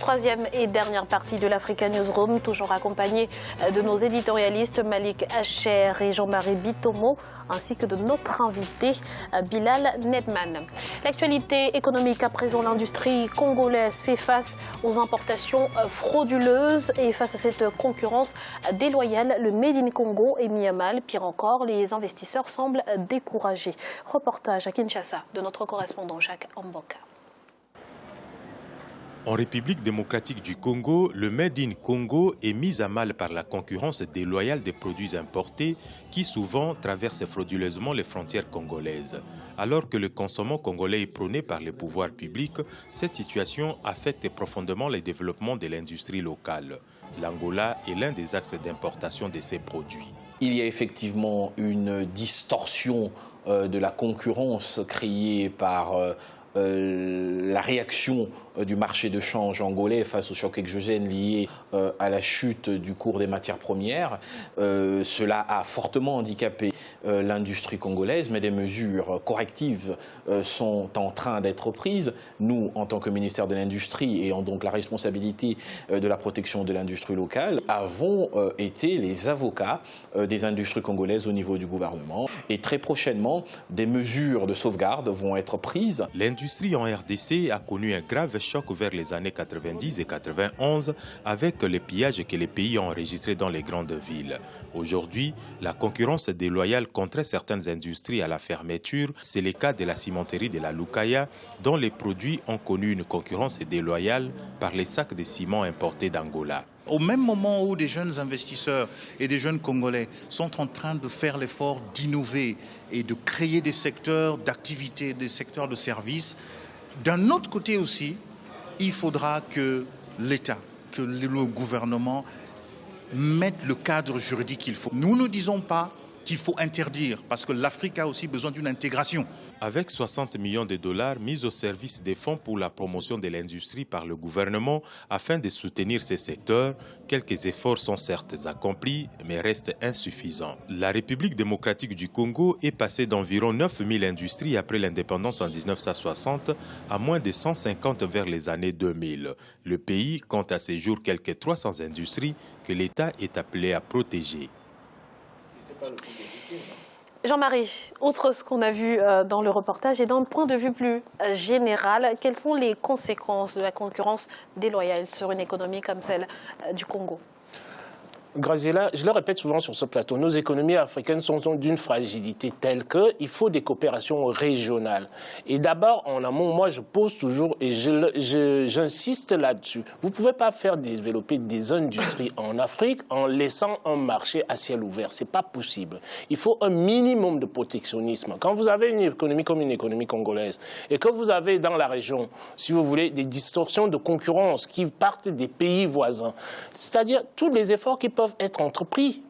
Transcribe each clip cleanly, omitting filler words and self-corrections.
troisième et dernière partie de l'Africa Newsroom, toujours accompagné de nos éditorialistes Malik Hacher et Jean-Marie Bitomo, ainsi que de notre invité Bilal Nedman. L'actualité économique à présent, l'industrie congolaise fait face aux importations frauduleuses et face à cette concurrence déloyale, le Made in Congo est mis à mal. Pire encore, les investisseurs semblent découragés. Reportage à Kinshasa de notre correspondant Jacques Amboka. En République démocratique du Congo, le Made in Congo est mis à mal par la concurrence déloyale des produits importés qui souvent traversent frauduleusement les frontières congolaises. Alors que le consommant congolais est prôné par les pouvoirs publics, cette situation affecte profondément le développement de l'industrie locale. L'Angola est l'un des axes d'importation de ces produits. Il y a effectivement une distorsion de la concurrence créée par la réaction du marché de change angolais face au choc exogène lié à la chute du cours des matières premières. Cela a fortement handicapé l'industrie congolaise, mais des mesures correctives sont en train d'être prises. Nous, en tant que ministère de l'Industrie, ayant donc la responsabilité de la protection de l'industrie locale, avons été les avocats des industries congolaises au niveau du gouvernement. Et très prochainement, des mesures de sauvegarde vont être prises. L'industrie en RDC a connu un grave choc vers les années 90 et 91 avec les pillages que les pays ont enregistrés dans les grandes villes. Aujourd'hui, la concurrence déloyale contraint certaines industries à la fermeture. C'est le cas de la cimenterie de la Lukaya, dont les produits ont connu une concurrence déloyale par les sacs de ciment importés d'Angola. Au même moment où des jeunes investisseurs et des jeunes Congolais sont en train de faire l'effort d'innover et de créer des secteurs d'activité, des secteurs de services, d'un autre côté aussi, il faudra que l'État, que le gouvernement mette le cadre juridique qu'il faut. Nous ne disons pas qu'il faut interdire, parce que l'Afrique a aussi besoin d'une intégration. Avec 60 millions de dollars mis au service des fonds pour la promotion de l'industrie par le gouvernement afin de soutenir ces secteurs, quelques efforts sont certes accomplis, mais restent insuffisants. La République démocratique du Congo est passée d'environ 9000 industries après l'indépendance en 1960 à moins de 150 vers les années 2000. Le pays compte à ce jour quelques 300 industries que l'État est appelé à protéger. Jean-Marie, outre ce qu'on a vu dans le reportage et d'un point de vue plus général, quelles sont les conséquences de la concurrence déloyale sur une économie comme celle du Congo ? Graziella, je le répète souvent sur ce plateau, nos économies africaines sont d'une fragilité telle qu'il faut des coopérations régionales. Et d'abord, en amont, moi je pose toujours et j'insiste là-dessus. Vous ne pouvez pas faire développer des industries en Afrique en laissant un marché à ciel ouvert. Ce n'est pas possible. Il faut un minimum de protectionnisme. Quand vous avez une économie comme une économie congolaise et que vous avez dans la région, si vous voulez, des distorsions de concurrence qui partent des pays voisins, c'est-à-dire tous les efforts qui peuvent être entrepris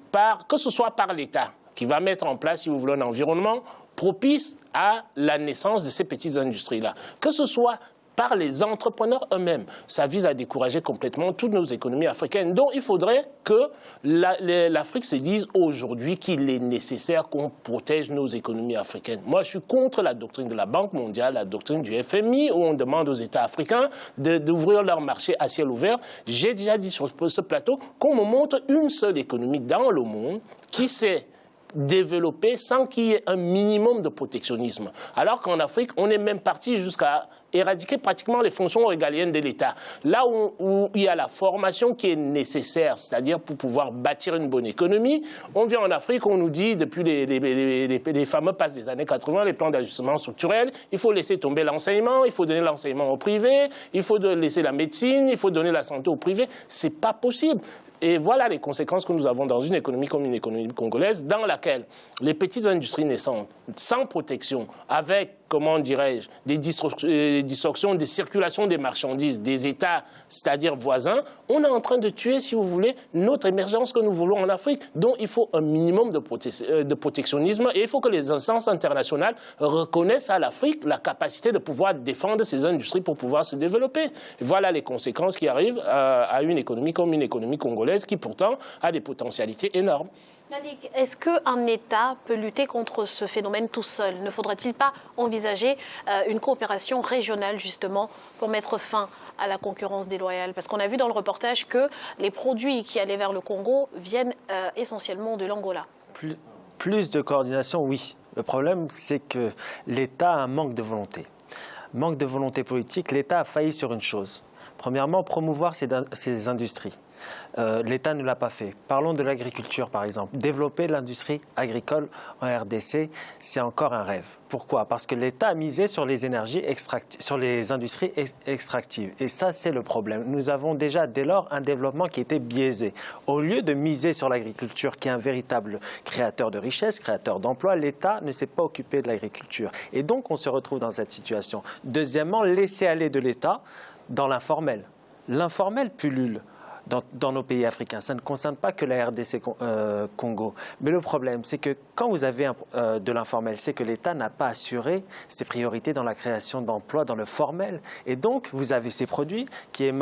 que ce soit par l'État, qui va mettre en place, si vous voulez, un environnement propice à la naissance de ces petites industries-là, que ce soit par les entrepreneurs eux-mêmes. Ça vise à décourager complètement toutes nos économies africaines. Donc il faudrait que l'Afrique se dise aujourd'hui qu'il est nécessaire qu'on protège nos économies africaines. Moi, je suis contre la doctrine de la Banque mondiale, la doctrine du FMI, où on demande aux États africains d'ouvrir leur marché à ciel ouvert. J'ai déjà dit sur ce plateau qu'on me montre une seule économie dans le monde qui s'est développer sans qu'il y ait un minimum de protectionnisme. Alors qu'en Afrique, on est même parti jusqu'à éradiquer pratiquement les fonctions régaliennes de l'État. Là où il y a la formation qui est nécessaire, c'est-à-dire pour pouvoir bâtir une bonne économie, on vient en Afrique, on nous dit depuis les fameux passes des années 80, les plans d'ajustement structurel, il faut laisser tomber l'enseignement, il faut donner l'enseignement au privé, il faut laisser la médecine, il faut donner la santé au privé. C'est pas possible. Et voilà les conséquences que nous avons dans une économie comme une économie congolaise, dans laquelle les petites industries naissantes, sans protection, avec, comment dirais-je, des distorsions de circulation des marchandises des États, c'est-à-dire voisins, on est en train de tuer, si vous voulez, notre émergence que nous voulons en Afrique. Donc il faut un minimum de protectionnisme et il faut que les instances internationales reconnaissent à l'Afrique la capacité de pouvoir défendre ces industries pour pouvoir se développer. Voilà les conséquences qui arrivent à une économie comme une économie congolaise qui pourtant a des potentialités énormes. Malik, est-ce qu'un État peut lutter contre ce phénomène tout seul? Ne faudrait-il pas envisager une coopération régionale justement pour mettre fin à la concurrence déloyale? Parce qu'on a vu dans le reportage que les produits qui allaient vers le Congo viennent essentiellement de l'Angola. Plus de coordination, oui. Le problème, c'est que l'État a un manque de volonté. Manque de volonté politique, l'État a failli sur une chose. Premièrement, promouvoir ses industries. L'État ne l'a pas fait. Parlons de l'agriculture, par exemple. Développer l'industrie agricole en RDC, c'est encore un rêve. Pourquoi? Parce que l'État a misé sur les industries extractives. Et ça, c'est le problème. Nous avons déjà, dès lors, un développement qui était biaisé. Au lieu de miser sur l'agriculture, qui est un véritable créateur de richesses, créateur d'emplois, l'État ne s'est pas occupé de l'agriculture. Et donc, on se retrouve dans cette situation. Deuxièmement, laisser aller de l'État dans l'informel. L'informel pullule dans nos pays africains. Ça ne concerne pas que la RDC Congo. Mais le problème, c'est que quand vous avez de l'informel, c'est que l'État n'a pas assuré ses priorités dans la création d'emplois dans le formel. Et donc, vous avez ces produits qui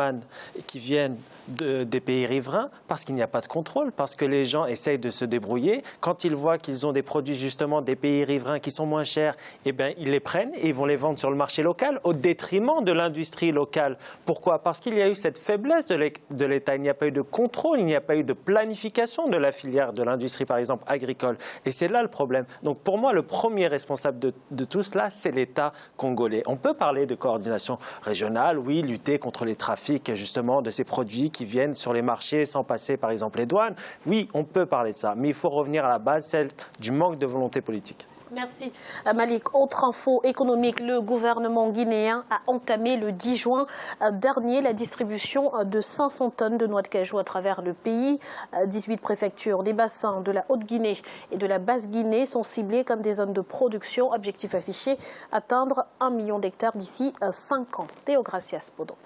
viennent des pays riverains parce qu'il n'y a pas de contrôle, parce que les gens essayent de se débrouiller. Quand ils voient qu'ils ont des produits justement des pays riverains qui sont moins chers, eh bien, ils les prennent et ils vont les vendre sur le marché local au détriment de l'industrie locale. Pourquoi? Parce qu'il y a eu cette faiblesse de l'État. Il n'y a pas eu de contrôle, il n'y a pas eu de planification de la filière de l'industrie, par exemple, agricole. Et c'est là le problème. Donc pour moi, le premier responsable de tout cela, c'est l'État congolais. On peut parler de coordination régionale, oui, lutter contre les trafics justement de ces produits qui viennent sur les marchés sans passer, par exemple, les douanes. Oui, on peut parler de ça, mais il faut revenir à la base, celle du manque de volonté politique. Merci Malik. Autre info économique, le gouvernement guinéen a entamé le 10 juin dernier la distribution de 500 tonnes de noix de cajou à travers le pays. 18 préfectures des bassins de la Haute-Guinée et de la Basse-Guinée sont ciblées comme des zones de production. Objectif affiché, atteindre 1 million d'hectares d'ici 5 ans. Théo Gracias Podo.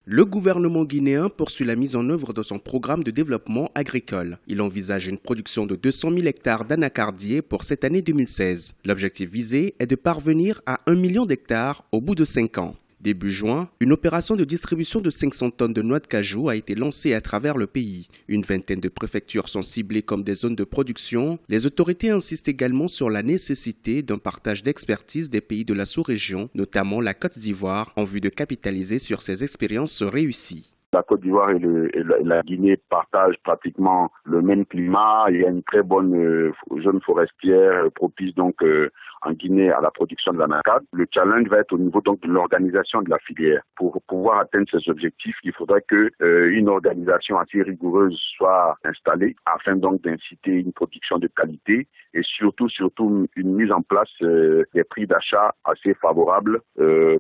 Le gouvernement guinéen poursuit la mise en œuvre de son programme de développement agricole. Il envisage une production de 200 000 hectares d'anacardiers pour cette année 2016. L'objectif visé est de parvenir à 1 million d'hectares au bout de 5 ans. Début juin, une opération de distribution de 500 tonnes de noix de cajou a été lancée à travers le pays. Une vingtaine de préfectures sont ciblées comme des zones de production. Les autorités insistent également sur la nécessité d'un partage d'expertise des pays de la sous-région, notamment la Côte d'Ivoire, en vue de capitaliser sur ces expériences réussies. La Côte d'Ivoire et la Guinée partagent pratiquement le même climat. Il y a une très bonne zone forestière propice donc en Guinée à la production de l'anacarde. Le challenge va être au niveau donc de l'organisation de la filière. Pour pouvoir atteindre ces objectifs, il faudrait que une organisation assez rigoureuse soit installée afin donc d'inciter une production de qualité et surtout une mise en place des prix d'achat assez favorables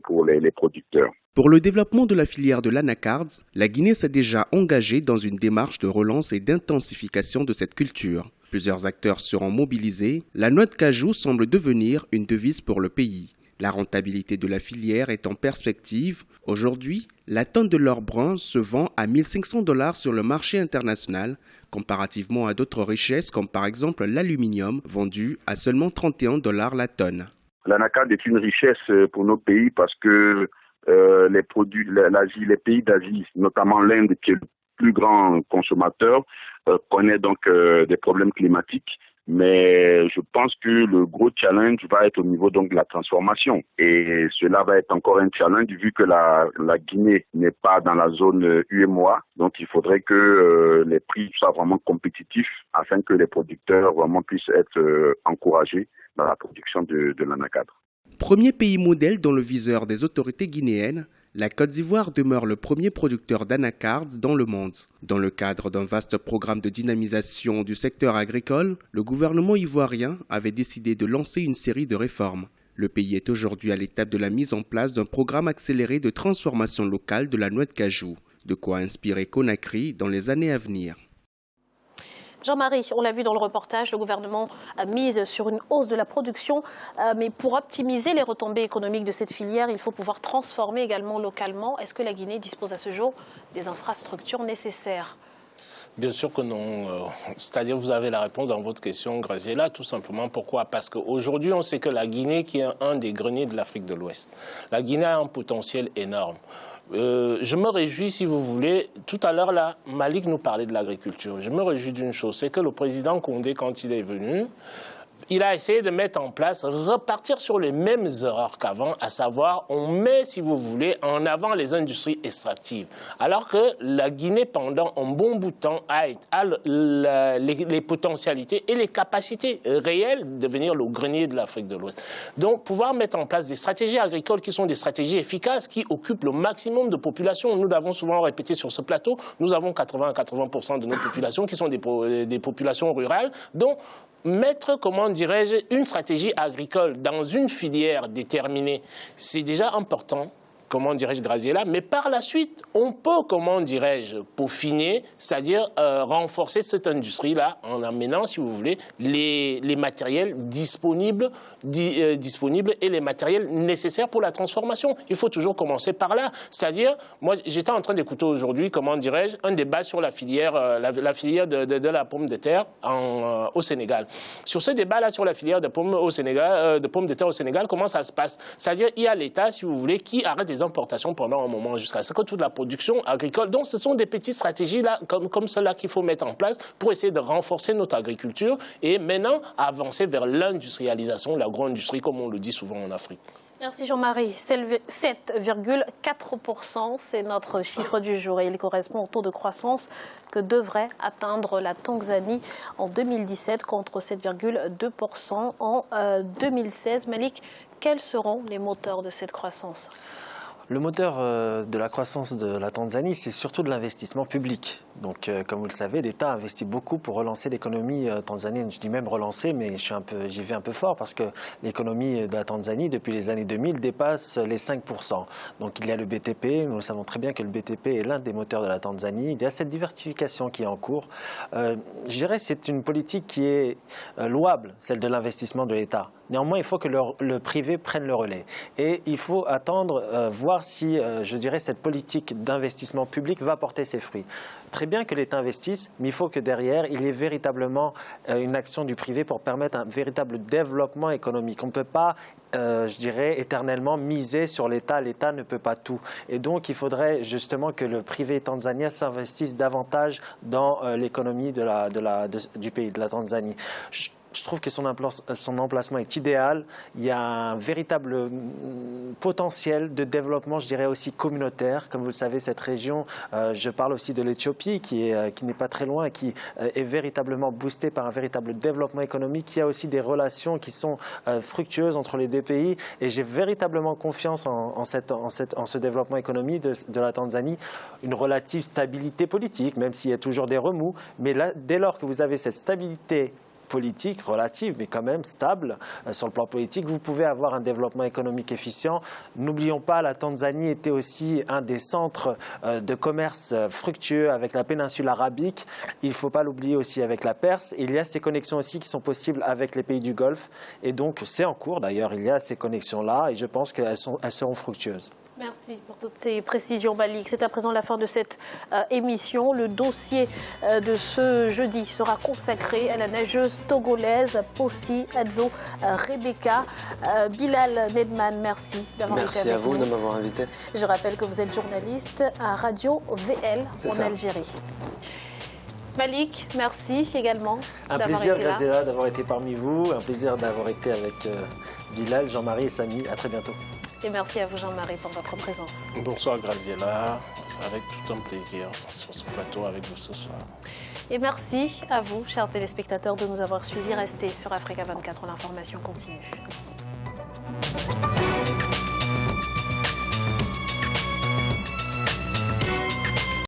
pour les producteurs. Pour le développement de la filière de l'anacarde, la Guinée s'est déjà engagée dans une démarche de relance et d'intensification de cette culture. Plusieurs acteurs seront mobilisés. La noix de cajou semble devenir une devise pour le pays. La rentabilité de la filière est en perspective. Aujourd'hui, la tonne de l'or brun se vend à 1 500 $ sur le marché international, comparativement à d'autres richesses comme par exemple l'aluminium, vendu à seulement 31 $ la tonne. L'anacarde est une richesse pour nos pays parce que les pays d'Asie, notamment l'Inde, qui est le plus grand consommateur, connaît donc des problèmes climatiques. Mais je pense que le gros challenge va être au niveau donc de la transformation. Et cela va être encore un challenge vu que la Guinée n'est pas dans la zone UEMOA. Donc il faudrait que les prix soient vraiment compétitifs afin que les producteurs vraiment puissent être encouragés dans la production de l'anacarde. Premier pays modèle dans le viseur des autorités guinéennes, la Côte d'Ivoire demeure le premier producteur d'anacarde dans le monde. Dans le cadre d'un vaste programme de dynamisation du secteur agricole, le gouvernement ivoirien avait décidé de lancer une série de réformes. Le pays est aujourd'hui à l'étape de la mise en place d'un programme accéléré de transformation locale de la noix de cajou, de quoi inspirer Conakry dans les années à venir. Jean-Marie, on l'a vu dans le reportage, le gouvernement a mise sur une hausse de la production, mais pour optimiser les retombées économiques de cette filière, il faut pouvoir transformer également localement. Est-ce que la Guinée dispose à ce jour des infrastructures nécessaires? Bien sûr que non. C'est-à-dire, vous avez la réponse dans votre question, Graziella, tout simplement. Pourquoi? Parce qu'aujourd'hui, on sait que la Guinée, qui est un des greniers de l'Afrique de l'Ouest, la Guinée a un potentiel énorme. Je me réjouis, si vous voulez, tout à l'heure, là, Malik nous parlait de l'agriculture. Je me réjouis d'une chose, c'est que le président Condé, quand il est venu, il a essayé de mettre en place, repartir sur les mêmes erreurs qu'avant, à savoir, on met, si vous voulez, en avant les industries extractives. Alors que la Guinée, pendant un bon bout de temps, a les potentialités et les capacités réelles de devenir le grenier de l'Afrique de l'Ouest. Donc, pouvoir mettre en place des stratégies agricoles qui sont des stratégies efficaces, qui occupent le maximum de populations. Nous l'avons souvent répété sur ce plateau, nous avons 80 à 80% de nos populations qui sont des populations rurales. Donc, mettre, comment dirais-je, une stratégie agricole dans une filière déterminée, c'est déjà important. Comment dirais-je, Graziella, mais par la suite, on peut, comment dirais-je, peaufiner, c'est-à-dire renforcer cette industrie-là en amenant, si vous voulez, les matériels disponibles et les matériels nécessaires pour la transformation. Il faut toujours commencer par là. C'est-à-dire, moi, j'étais en train d'écouter aujourd'hui, comment dirais-je, un débat sur la filière, la filière de la pomme de terre au Sénégal. Sur ce débat-là, sur la filière de pommes de terre au Sénégal, comment ça se passe? C'est-à-dire, il y a l'État, si vous voulez, qui arrête les importations pendant un moment jusqu'à ce que toute la production agricole. Donc, ce sont des petites stratégies là, comme cela qu'il faut mettre en place pour essayer de renforcer notre agriculture et maintenant avancer vers l'industrialisation, l'agro-industrie, comme on le dit souvent en Afrique. Merci Jean-Marie. 7,4%, c'est notre chiffre du jour et il correspond au taux de croissance que devrait atteindre la Tanzanie en 2017 contre 7,2% en 2016. Malik, quels seront les moteurs de cette croissance ? Le moteur de la croissance de la Tanzanie, c'est surtout de l'investissement public. Donc, comme vous le savez, l'État investit beaucoup pour relancer l'économie tanzanienne. Je dis même relancer, mais j'y vais un peu fort parce que l'économie de la Tanzanie, depuis les années 2000, dépasse les 5%. Donc, il y a le BTP. Nous savons très bien que le BTP est l'un des moteurs de la Tanzanie. Il y a cette diversification qui est en cours. Je dirais que c'est une politique qui est louable, celle de l'investissement de l'État. Néanmoins, il faut que le privé prenne le relais. Et il faut attendre, voir si, je dirais, cette politique d'investissement public va porter ses fruits. Très bien que l'État investisse, mais il faut que derrière, il y ait véritablement une action du privé pour permettre un véritable développement économique. On ne peut pas, je dirais, éternellement miser sur l'État. L'État ne peut pas tout. Et donc, il faudrait justement que le privé tanzanien s'investisse davantage dans l'économie du pays, de la Tanzanie. Je trouve que son emplacement est idéal. Il y a un véritable potentiel de développement, je dirais aussi communautaire. Comme vous le savez, cette région, je parle aussi de l'Éthiopie, qui n'est pas très loin, qui est véritablement boostée par un véritable développement économique. Il y a aussi des relations qui sont fructueuses entre les deux pays. Et j'ai véritablement confiance en ce développement économique de la Tanzanie. Une relative stabilité politique, même s'il y a toujours des remous. Mais là, dès lors que vous avez cette stabilité politique relative, mais quand même stable sur le plan politique, vous pouvez avoir un développement économique efficient. N'oublions pas, la Tanzanie était aussi un des centres de commerce fructueux avec la péninsule arabique. Il ne faut pas l'oublier aussi avec la Perse. Il y a ces connexions aussi qui sont possibles avec les pays du Golfe. Et donc, c'est en cours d'ailleurs, il y a ces connexions-là et je pense qu'elles seront fructueuses. Merci pour toutes ces précisions, Malik. C'est à présent la fin de cette émission. Le dossier de ce jeudi sera consacré à la nageuse togolaise Possi Adzo Rebecca. Bilal Nedman, merci d'avoir été avec nous. Merci à vous de m'avoir invité. Je rappelle que vous êtes journaliste à Radio VL en Algérie. Malik, merci également. Un plaisir, Graziella, d'avoir été parmi vous. Un plaisir d'avoir été avec Bilal, Jean-Marie et Samy. À très bientôt. Et merci à vous, Jean-Marie, pour votre présence. Bonsoir, Graziella. C'est avec tout un plaisir sur ce plateau avec vous ce soir. Et merci à vous, chers téléspectateurs, de nous avoir suivis. Restez sur Africa 24, l'information continue.